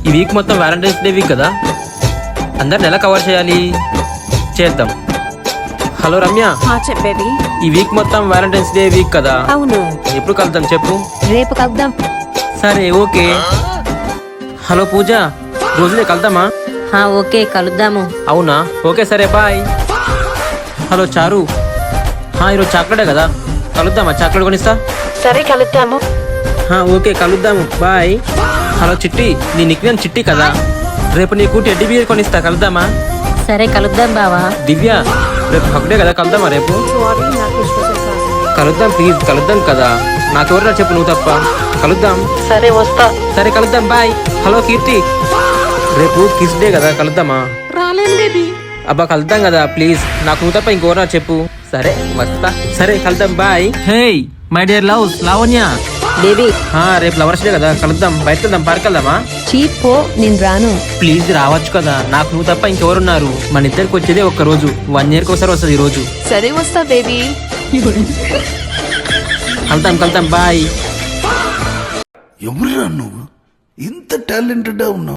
ఈ వీక్ మొత్తం Valentine's day week కదా, అందరిని ఎలా కవర్ చేయాలి చేద్దాం. హలో రమ్య, చెప్పేది. ఈ వీక్ మొత్తం వ్యాలంటైన్స్ డే వీక్ కదా, అవును, ఎప్పుడు కలుద్దాం చెప్పు. రేపు కలుద్దాం. సరే ఓకే. హలో పూజ, రోజునే కలుద్దామా? ఓకే కలుద్దాము. అవునా, ఓకే సరే బాయ్. హలో చారు, ఈరోజు చాక్లెటే కదా, కలుద్దామా? చాక్లెట్ కొనిస్తా. సరే కలుద్దాము. ఓకే కలుద్దాము బాయ్. హలో చిట్టి, నీ నిక్నేమ్ చిట్టి కదా, రేపు నీకు టెడ్డీ బియర్ కొనిస్తా, కలుద్దామా? సరే కలుద్దాం బావా. దివ్య, రేపు హక్డే కదా, కలుద్దామా రేపు? కలుద్దాం ప్లీజ్, కలుద్దాం కదా, నాకెవరు చెప్పు, నువ్వు తప్ప. కలుద్దాం. సరే వస్తా. సరే కలుద్దాం బాయ్. హలో కీర్తి, రేపు కిస్ డే కదా, కలుద్దామా? రాలేను బేబీ. అబ్బా కలుద్దాం కదా ప్లీజ్, నాకు నువ్వు తప్ప ఇంకెవరా చెప్పు. సరే వస్తా. సరే కలుద్దాం bye. Hey my dear loves, Lavanya baby. రేపు లవర్స్ డే కదా, కలుద్దాం. బయటకు వెళ్దాం, పార్క్ వెళ్దామా? చీప్ పో, నేను రాను. ప్లీజ్ రావచ్చు కదా, నాకు నువ్వు తప్ప ఇంకెవరున్నారు? మన ఇద్దరికి వచ్చేదే ఒక్క రోజు, 1 year ఒకసారి వస్తుంది ఈ రోజు. సరే వస్తా బేబీ. కలుద్దాం బాయ్. ఎవరురా నువ్వు? ఇంత టాలెంటెడ్ ఉన్నావు?